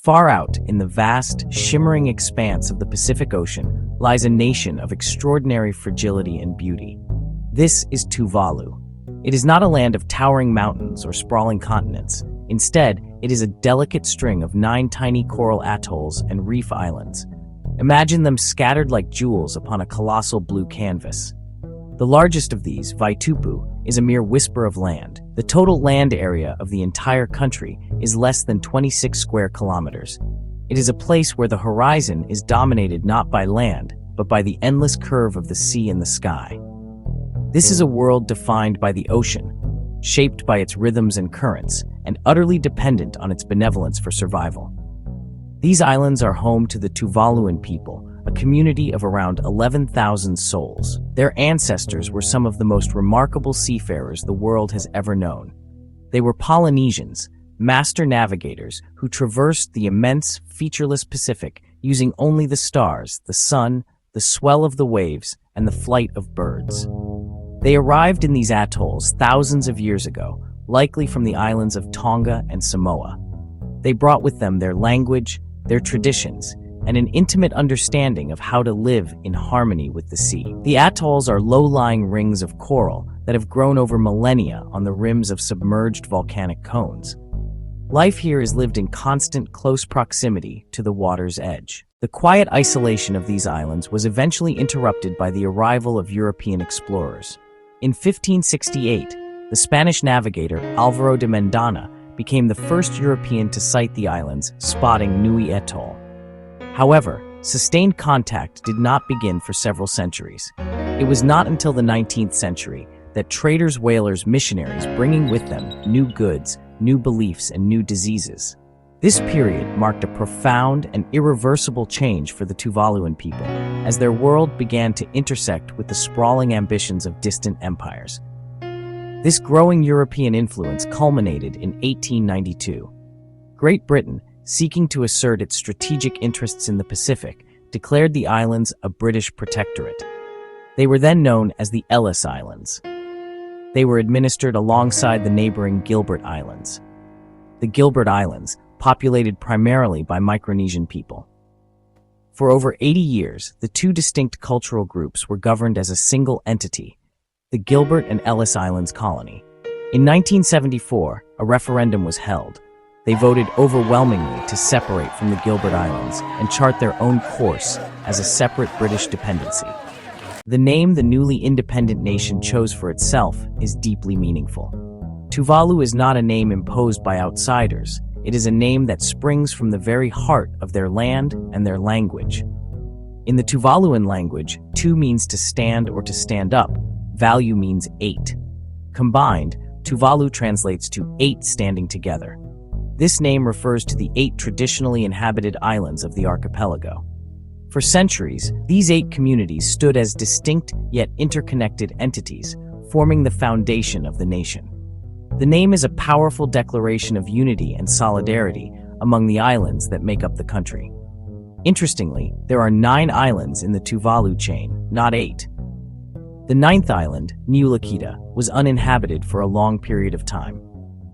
Far out in the vast, shimmering expanse of the Pacific Ocean lies a nation of extraordinary fragility and beauty. This is Tuvalu. It is not a land of towering mountains or sprawling continents. Instead, it is a delicate string of 9 tiny coral atolls and reef islands. Imagine them scattered like jewels upon a colossal blue canvas. The largest of these, Vaitupu, is a mere whisper of land. The total land area of the entire country is less than 26 square kilometers. It is a place where the horizon is dominated not by land, but by the endless curve of the sea and the sky. This is a world defined by the ocean, shaped by its rhythms and currents, and utterly dependent on its benevolence for survival. These islands are home to the Tuvaluan people, a community of around 11,000 souls. Their ancestors were some of the most remarkable seafarers the world has ever known. They were Polynesians, master navigators who traversed the immense, featureless Pacific using only the stars, the sun, the swell of the waves, and the flight of birds. They arrived in these atolls thousands of years ago, likely from the islands of Tonga and Samoa. They brought with them their language, their traditions, and an intimate understanding of how to live in harmony with the sea. The atolls are low-lying rings of coral that have grown over millennia on the rims of submerged volcanic cones. Life here is lived in constant, close proximity to the water's edge. The quiet isolation of these islands was eventually interrupted by the arrival of European explorers. In 1568, the Spanish navigator Álvaro de Mendana became the first European to sight the islands, spotting Nui Atoll. However, sustained contact did not begin for several centuries. It was not until the 19th century that traders, whalers, missionaries bringing with them new goods, new beliefs, and new diseases. This period marked a profound and irreversible change for the Tuvaluan people, as their world began to intersect with the sprawling ambitions of distant empires. This growing European influence culminated in 1892. Great Britain, seeking to assert its strategic interests in the Pacific, declared the islands a British protectorate. They were then known as the Ellis Islands. They were administered alongside the neighboring Gilbert Islands. The Gilbert Islands, populated primarily by Micronesian people. For over 80 years, the two distinct cultural groups were governed as a single entity, the Gilbert and Ellis Islands Colony. In 1974, a referendum was held. They voted overwhelmingly to separate from the Gilbert Islands and chart their own course as a separate British dependency. The name the newly independent nation chose for itself is deeply meaningful. Tuvalu is not a name imposed by outsiders. It is a name that springs from the very heart of their land and their language. In the Tuvaluan language, tu means to stand or to stand up. Valu means 8. Combined, Tuvalu translates to 8 standing together. This name refers to the 8 traditionally inhabited islands of the archipelago. For centuries, these 8 communities stood as distinct yet interconnected entities, forming the foundation of the nation. The name is a powerful declaration of unity and solidarity among the islands that make up the country. Interestingly, there are 9 islands in the Tuvalu chain, not 8. The 9th island, Niulakita, was uninhabited for a long period of time.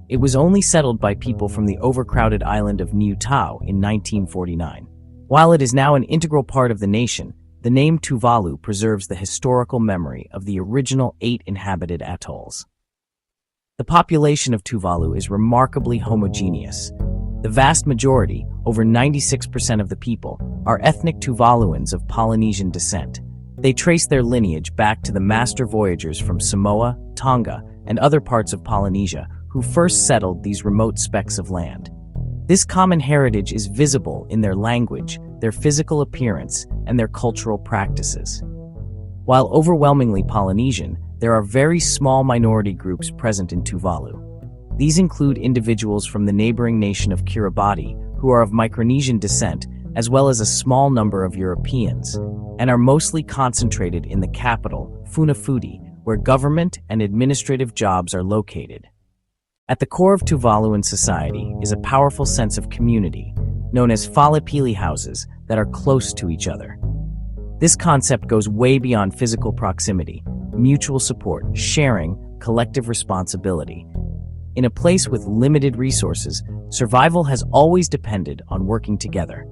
It was only settled by people from the overcrowded island of Niu Tau in 1949. While it is now an integral part of the nation, the name Tuvalu preserves the historical memory of the original 8 inhabited atolls. The population of Tuvalu is remarkably homogeneous. The vast majority, over 96% of the people, are ethnic Tuvaluans of Polynesian descent. They trace their lineage back to the master voyagers from Samoa, Tonga, and other parts of Polynesia who first settled these remote specks of land. This common heritage is visible in their language, their physical appearance, and their cultural practices. While overwhelmingly Polynesian, there are very small minority groups present in Tuvalu. These include individuals from the neighboring nation of Kiribati, who are of Micronesian descent, as well as a small number of Europeans, and are mostly concentrated in the capital, Funafuti, where government and administrative jobs are located. At the core of Tuvaluan society is a powerful sense of community, known as Falipili houses, that are close to each other. This concept goes way beyond physical proximity, mutual support, sharing, collective responsibility. In a place with limited resources, survival has always depended on working together.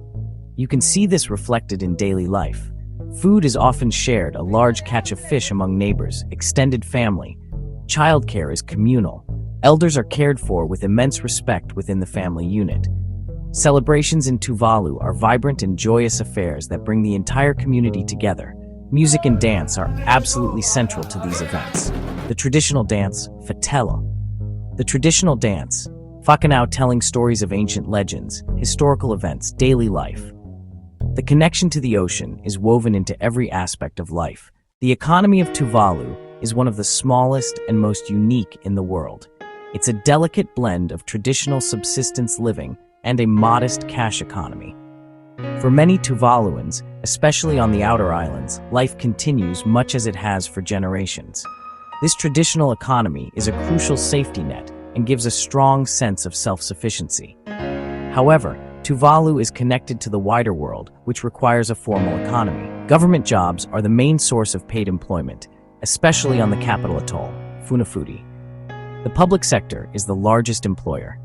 You can see this reflected in daily life. Food is often shared, a large catch of fish among neighbors, extended family. Childcare is communal. Elders are cared for with immense respect within the family unit. Celebrations in Tuvalu are vibrant and joyous affairs that bring the entire community together. Music and dance are absolutely central to these events. The traditional dance, Fatela. The traditional dance, Fakanao, telling stories of ancient legends, historical events, daily life. The connection to the ocean is woven into every aspect of life. The economy of Tuvalu is one of the smallest and most unique in the world. It's a delicate blend of traditional subsistence living and a modest cash economy. For many Tuvaluans, especially on the outer islands, life continues much as it has for generations. This traditional economy is a crucial safety net and gives a strong sense of self-sufficiency. However, Tuvalu is connected to the wider world, which requires a formal economy. Government jobs are the main source of paid employment, especially on the capital atoll, Funafuti. The public sector is the largest employer.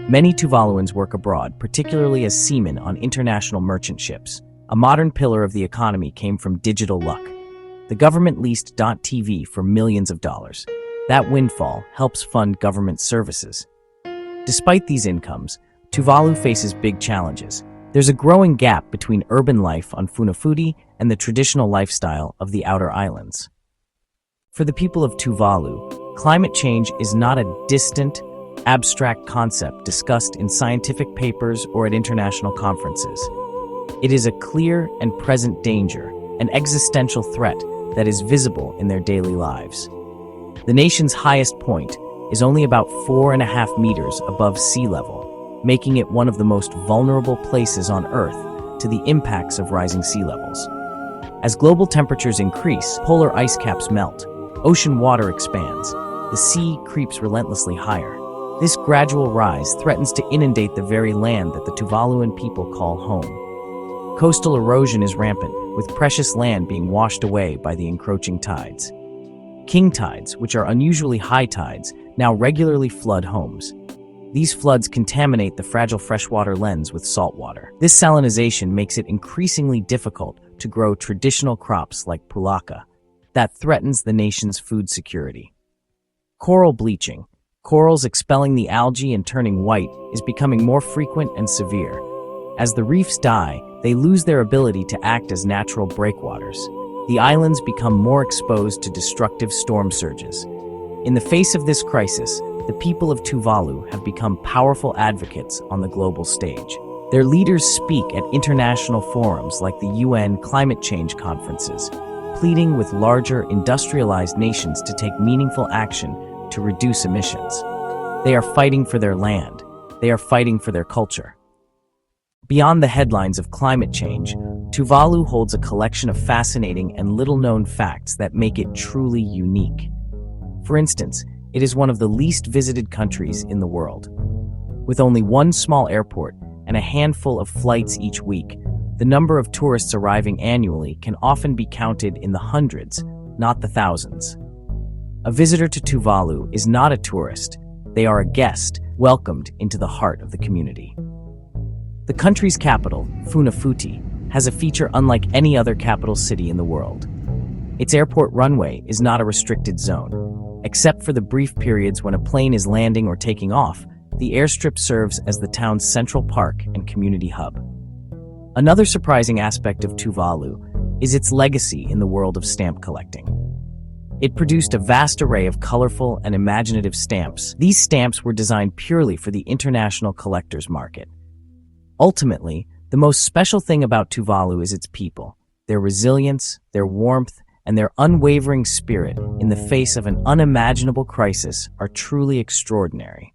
Many Tuvaluans work abroad, particularly as seamen on international merchant ships. A modern pillar of the economy came from digital luck. The government leased .tv for millions of dollars. That windfall helps fund government services. Despite these incomes, Tuvalu faces big challenges. There's a growing gap between urban life on Funafuti and the traditional lifestyle of the outer islands. For the people of Tuvalu, climate change is not a distant, abstract concept discussed in scientific papers or at international conferences. It is a clear and present danger, an existential threat that is visible in their daily lives. The nation's highest point is only about 4.5 meters above sea level, making it one of the most vulnerable places on Earth to the impacts of rising sea levels. As global temperatures increase, polar ice caps melt, ocean water expands, the sea creeps relentlessly higher. This gradual rise threatens to inundate the very land that the Tuvaluan people call home. Coastal erosion is rampant, with precious land being washed away by the encroaching tides. King tides, which are unusually high tides, now regularly flood homes. These floods contaminate the fragile freshwater lens with salt water. This salinization makes it increasingly difficult to grow traditional crops like pulaka. That threatens the nation's food security. Coral bleaching. Corals expelling the algae and turning white is becoming more frequent and severe. As the reefs die, they lose their ability to act as natural breakwaters. The islands become more exposed to destructive storm surges. In the face of this crisis, the people of Tuvalu have become powerful advocates on the global stage. Their leaders speak at international forums like the UN climate change conferences, pleading with larger industrialized nations to take meaningful action to reduce emissions. They are fighting for their land. They are fighting for their culture. Beyond the headlines of climate change, Tuvalu holds a collection of fascinating and little-known facts that make it truly unique. For instance, it is one of the least visited countries in the world. With only one small airport and a handful of flights each week, the number of tourists arriving annually can often be counted in the hundreds, not the thousands. A visitor to Tuvalu is not a tourist. They are a guest, welcomed into the heart of the community. The country's capital, Funafuti, has a feature unlike any other capital city in the world. Its airport runway is not a restricted zone. Except for the brief periods when a plane is landing or taking off, the airstrip serves as the town's central park and community hub. Another surprising aspect of Tuvalu is its legacy in the world of stamp collecting. It produced a vast array of colorful and imaginative stamps. These stamps were designed purely for the international collector's market. Ultimately, the most special thing about Tuvalu is its people. Their resilience, their warmth, and their unwavering spirit in the face of an unimaginable crisis are truly extraordinary.